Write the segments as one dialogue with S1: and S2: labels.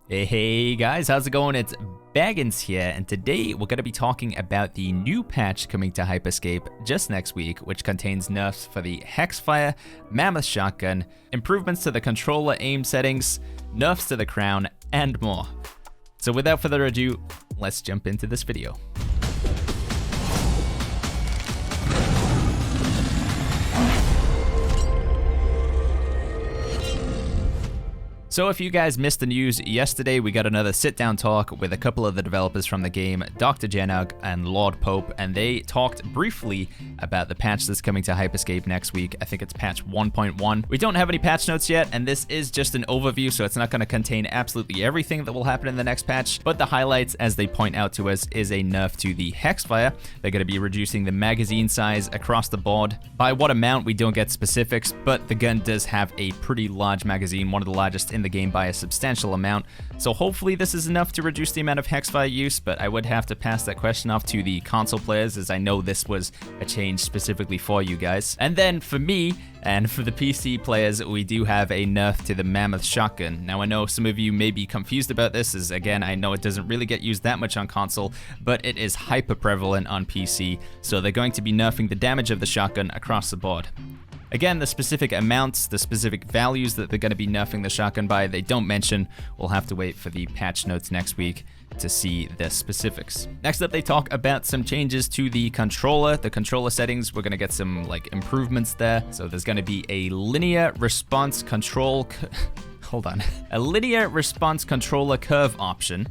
S1: Hey guys, how's it going? It's Baggins here, and today we're going to be talking about the new patch coming to Hyperscape just next week, which contains nerfs for the Hexfire, Mammoth Shotgun, improvements to the controller aim settings, nerfs to the crown, and more. So without further ado, let's jump into this video. So if you guys missed the news yesterday, we got another sit-down talk with a couple of the developers from the game, Dr. Janog and Lord Pope, and they talked briefly about the patch that's coming to Hyperscape next week. I think it's patch 1.1. We don't have any patch notes yet, and this is just an overview, so it's not going to contain absolutely everything that will happen in the next patch, but the highlights, as they point out to us, is a nerf to the Hexfire. They're going to be reducing the magazine size across the board. By what amount, we don't get specifics, but the gun does have a pretty large magazine, one of the largest in the game by a substantial amount, so hopefully this is enough to reduce the amount of Hexfire use, but I would have to pass that question off to the console players, as I know this was a change specifically for you guys. And then for me, and for the PC players, we do have a nerf to the Mammoth Shotgun. Now I know some of you may be confused about this, as again, I know it doesn't really get used that much on console, but it is hyper prevalent on PC, so they're going to be nerfing the damage of the shotgun across the board. Again, the specific amounts, the specific values that they're going to be nerfing the shotgun by, they don't mention. We'll have to wait for the patch notes next week to see the specifics. Next up, they talk about some changes to the controller settings. We're going to get some improvements there. So there's going to be a linear response control, a linear response controller curve option.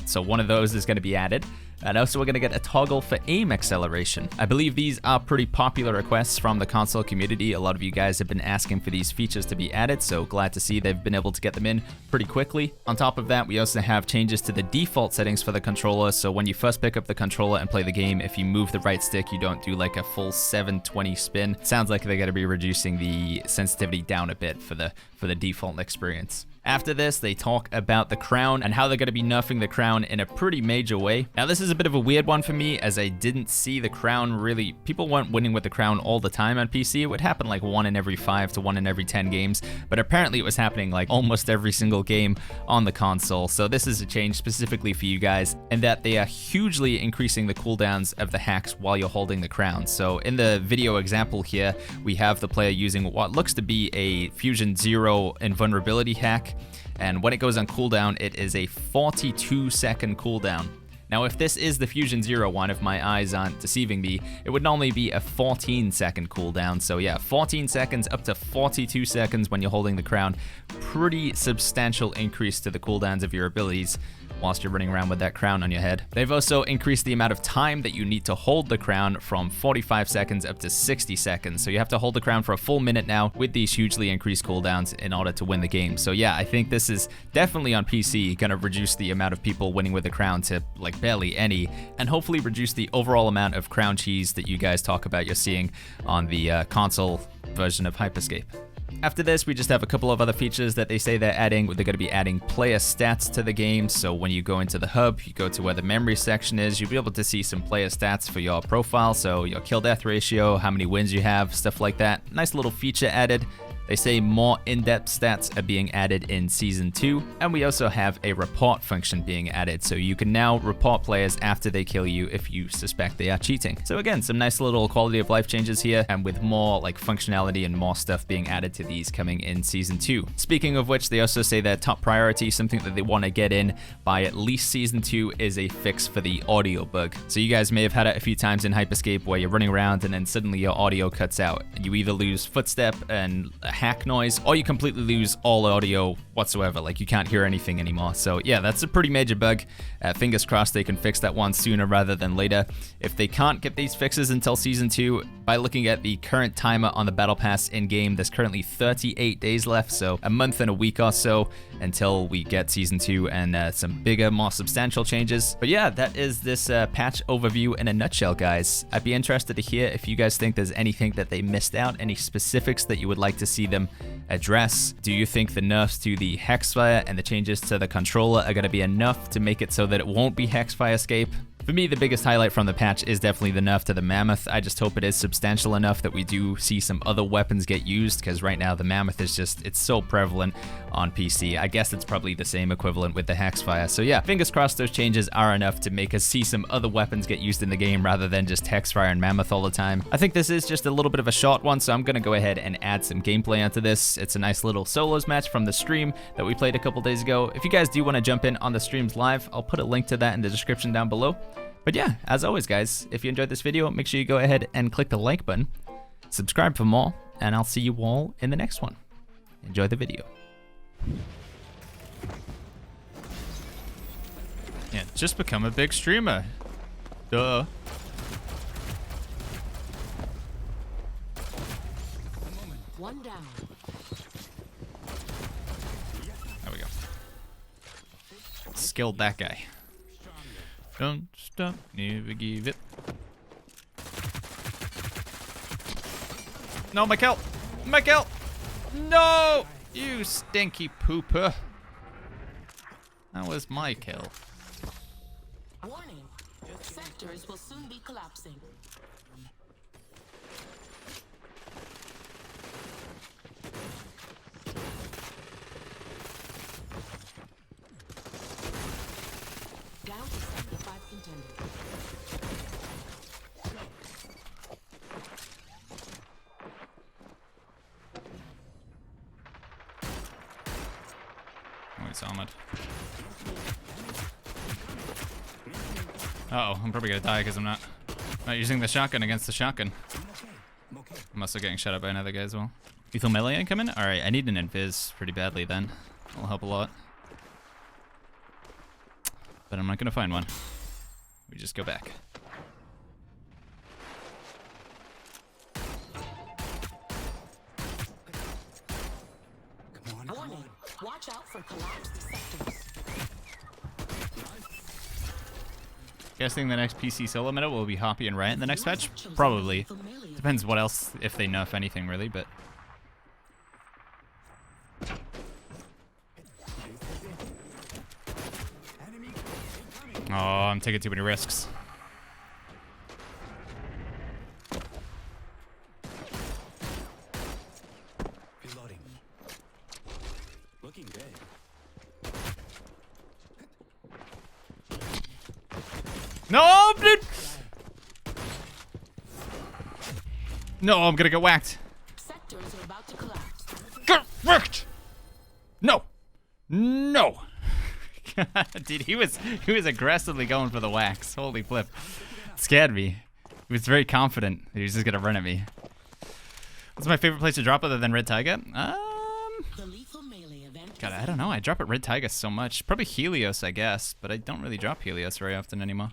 S1: So one of those is going to be added. And also we're going to get a toggle for aim acceleration. I believe these are pretty popular requests from the console community. A lot of you guys have been asking for these features to be added, so glad to see they've been able to get them in pretty quickly. On top of that, we also have changes to the default settings for the controller, so when you first pick up the controller and play the game, if you move the right stick, you don't do like a full 720 spin. It sounds like they're going to be reducing the sensitivity down a bit for the default experience. After this, they talk about the crown and how they're going to be nerfing the crown in a pretty major way. Now, this is a bit of a weird one for me, as I didn't see the crown really... People weren't winning with the crown all the time on PC. It would happen like 1 in every 5 to 1 in every 10 games, but apparently it was happening like almost every single game on the console. So this is a change specifically for you guys, in that they are hugely increasing the cooldowns of the hacks while you're holding the crown. So in the video example here, we have the player using what looks to be a Fusion 0 invulnerability hack. And when it goes on cooldown, it is a 42-second cooldown. Now, if this is the Fusion 0 one, if my eyes aren't deceiving me, it would normally be a 14-second cooldown. So yeah, 14 seconds up to 42 seconds when you're holding the crown. Pretty substantial increase to the cooldowns of your abilities whilst you're running around with that crown on your head. They've also increased the amount of time that you need to hold the crown from 45 seconds up to 60 seconds. So you have to hold the crown for a full minute now with these hugely increased cooldowns in order to win the game. So yeah, I think this is definitely on PC gonna reduce the amount of people winning with the crown to like barely any, and hopefully reduce the overall amount of crown cheese that you guys talk about you're seeing on the console version of Hyperscape. After this, we just have a couple of other features that they say they're adding. They're going to be adding player stats to the game. So when you go into the hub, you go to where the memory section is, you'll be able to see some player stats for your profile. So your kill death ratio, how many wins you have, stuff like that. Nice little feature added. They say more in-depth stats are being added in Season 2, and we also have a report function being added, so you can now report players after they kill you if you suspect they are cheating. So again, some nice little quality of life changes here, and with more functionality and more stuff being added to these coming in Season 2. Speaking of which, they also say their top priority, something that they want to get in by at least Season 2, is a fix for the audio bug. So you guys may have had it a few times in Hyperscape where you're running around and then suddenly your audio cuts out. You either lose footstep and hack noise, or you completely lose all audio whatsoever, like you can't hear anything anymore. So yeah, that's a pretty major bug. Fingers crossed they can fix that one sooner rather than later. If they can't get these fixes until Season 2, by looking at the current timer on the Battle Pass in-game, there's currently 38 days left, so a month and a week or so until we get Season 2 and some bigger, more substantial changes. But yeah, that is this patch overview in a nutshell, guys. I'd be interested to hear if you guys think there's anything that they missed out, any specifics that you would like to see them address. Do you think the nerfs to the Hexfire and the changes to the controller are going to be enough to make it so that it won't be Hyper Scape? For me, the biggest highlight from the patch is definitely the nerf to the Mammoth. I just hope it is substantial enough that we do see some other weapons get used, because right now the Mammoth is just, it's so prevalent on PC. I guess it's probably the same equivalent with the Hexfire. So yeah, fingers crossed those changes are enough to make us see some other weapons get used in the game rather than just Hexfire and Mammoth all the time. I think this is just a little bit of a short one, so I'm gonna go ahead and add some gameplay onto this. It's a nice little solos match from the stream that we played a couple days ago. If you guys do want to jump in on the streams live, I'll put a link to that in the description down below. But yeah, as always guys, if you enjoyed this video, make sure you go ahead and click the like button, subscribe for more, and I'll see you all in the next one. Enjoy the video. Yeah, just become a big streamer. Duh.
S2: One down.
S1: There we go. Skilled that guy. Don't stop, never give it. No, my kill! My kill! No! You stinky pooper. That was my kill.
S2: Warning. Sectors will soon be collapsing. Down to 75 contenders.
S1: Oh, he's armored. Uh-oh, I'm probably gonna die because I'm not using the shotgun against the shotgun. I'm also getting shot at by another guy as well. Lethal melee incoming? Alright, I need an invis pretty badly then. That'll help a lot. But I'm not gonna find one. We just go back.
S2: Warning. Watch out for collapsed sectors.
S1: Guessing the next PC solo meta will be Hoppy and Riot in the next patch? Probably. Depends what else, if they nerf anything really, but... Oh, I'm taking too many risks.
S3: Reloading. Looking dead.
S1: No, dude! No, I'm gonna get whacked.
S2: Sectors are about to collapse.
S1: Get wrecked! No! No! Dude, he was aggressively going for the wax. Holy flip. Scared me. He was very confident that he was just gonna run at me. What's my favorite place to drop other than Red Taiga?
S2: The lethal melee event.
S1: God, I don't know. I drop at Red Taiga so much. Probably Helios, I guess, but I don't really drop Helios very often anymore.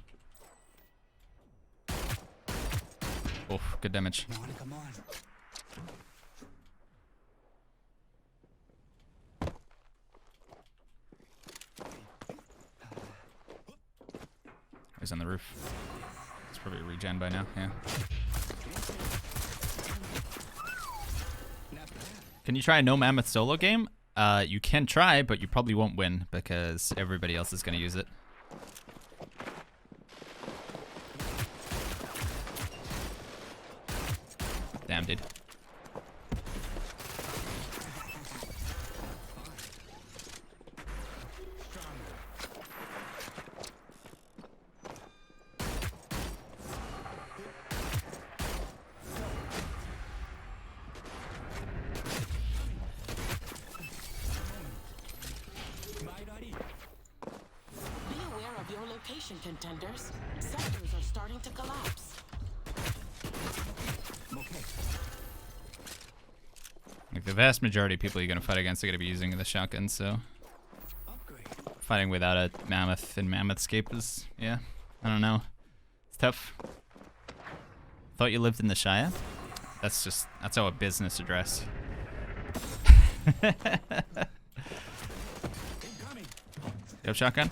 S1: Oh, good damage.
S3: Come on, come on.
S1: He's on the roof. It's probably a regen by now, yeah. Can you try a no mammoth solo game? You can try, but you probably won't win because everybody else is going to use it. Damn, dude.
S2: Be aware of your location, contenders. Sectors are starting to collapse.
S1: Like the vast majority of people you're going to fight against are going to be using the shotgun, so... Fighting without a Mammoth and Mammothscape is, yeah, I don't know. It's tough. Thought you lived in the Shire? That's our business address. You have shotgun?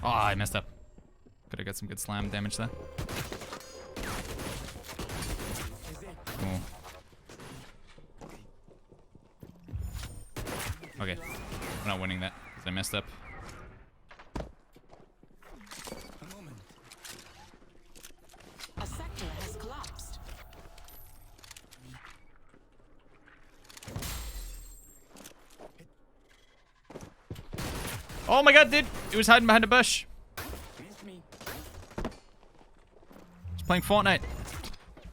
S1: Oh, I messed up. Could have got some good slam damage there. Cool. Okay. I'm not winning that because I messed up.
S2: A sector has collapsed.
S1: Oh my god, dude! He was hiding behind a bush. He's playing Fortnite.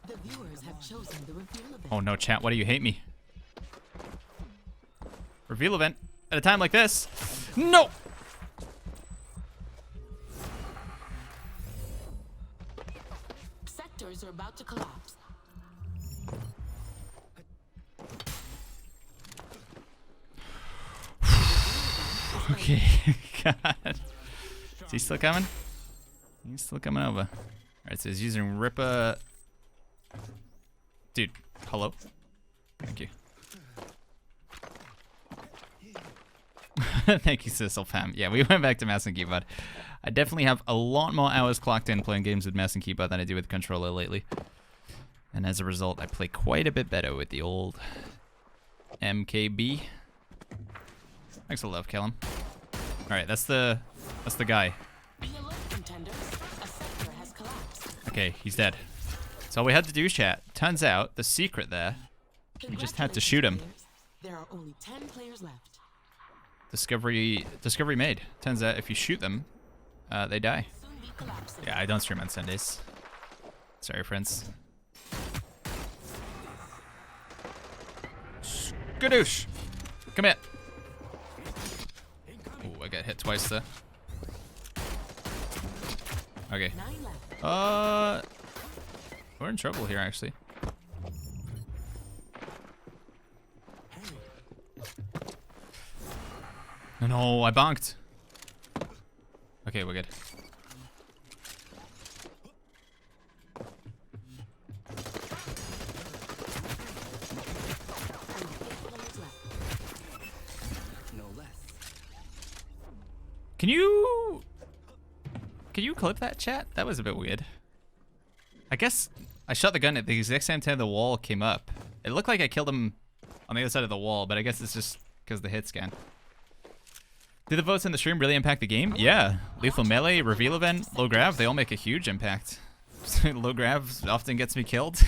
S2: The viewers have chosen the reveal event.
S1: Oh no, chat, why do you hate me? Reveal event at a time like this. No!
S2: Sectors are about to collapse.
S1: Okay, God. Is he still coming? He's still coming over. Alright, so he's using Ripper. Dude, hello? Thank you. Thank you, Sissel Fam. Yeah, we went back to mouse and keyboard. I definitely have a lot more hours clocked in playing games with mouse and keyboard than I do with controller lately. And as a result, I play quite a bit better with the old MKB. Thanks a love, kill him. Alright, that's the guy.
S2: Be alert, contenders. A sector has collapsed.
S1: Okay, he's dead. So all we had to do, chat. Turns out the secret there, we just had to shoot him.
S2: Congratulations, players. There are only 10 players left.
S1: Discovery made. Turns out if you shoot them, they die.
S2: Soon be collapsing.
S1: Yeah, I don't stream on Sundays. Sorry, friends. Skadoosh! Come here. Ooh, I got hit twice there. Okay.
S2: 9 left.
S1: We're in trouble here, actually. No, I bonked. Okay, we're good. Can you clip that, chat? That was a bit weird. I guess I shot the gun at the exact same time the wall came up. It looked like I killed him on the other side of the wall, but I guess it's just because the hit scan. Do the votes in the stream really impact the game? Yeah. Lethal Melee, Reveal Event, Low Grav, they all make a huge impact. Low Grav often gets me killed.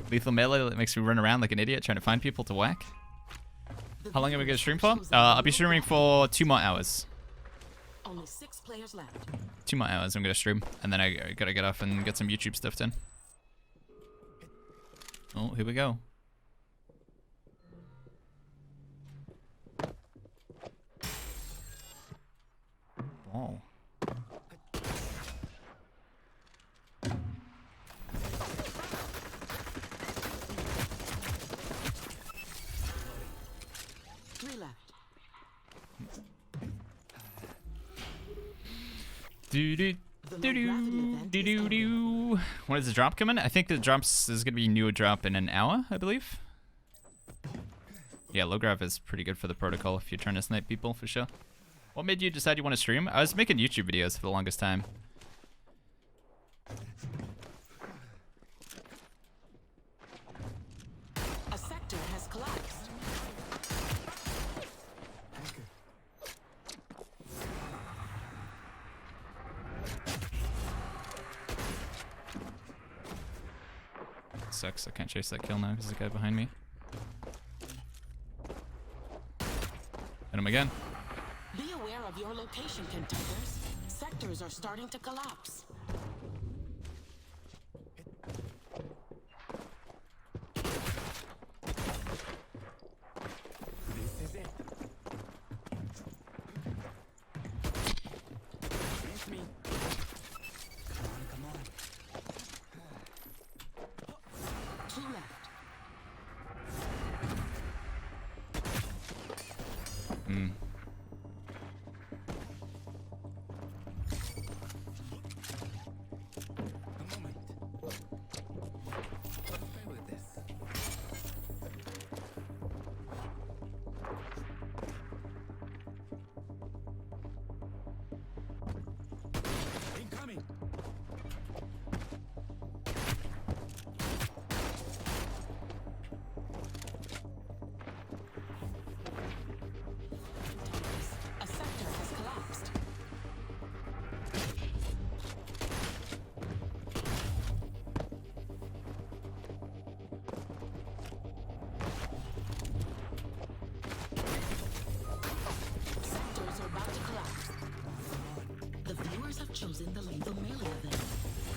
S1: Lethal Melee makes me run around like an idiot trying to find people to whack. How long am I going to stream for? I'll be streaming for 2 more hours.
S2: Only 6 players left.
S1: 2 more hours I'm going to stream. And then I got to get off and get some YouTube stuff done. Oh, here we go. Oh. Do do do do do do do. When is the drop coming? I think the drops is gonna be new drop in an hour, I believe. Yeah, low grav is pretty good for the protocol if you're trying to snipe people for sure. What made you decide you want to stream? I was making YouTube videos for the longest time.
S2: A sector has collapsed.
S1: Sucks, I can't chase that kill now because there's a guy behind me. Hit him again.
S2: Be aware of your location, contenders. Sectors are starting to collapse.
S3: This is it. Miss me. Come on.
S2: 2 left.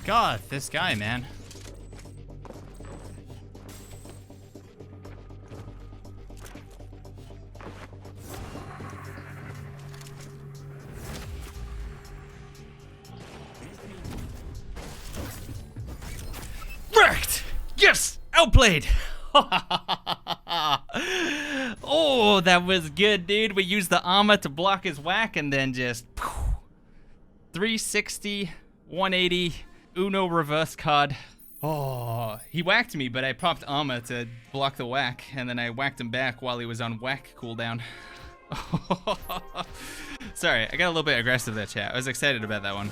S1: God, this guy, man. Wrecked! Yes! Outplayed! Oh, that was good, dude. We used the armor to block his whack and then just 360, 180, Uno reverse card. Oh, he whacked me, but I popped armor to block the whack, and then I whacked him back while he was on whack cooldown. Sorry, I got a little bit aggressive there, chat. I was excited about that one.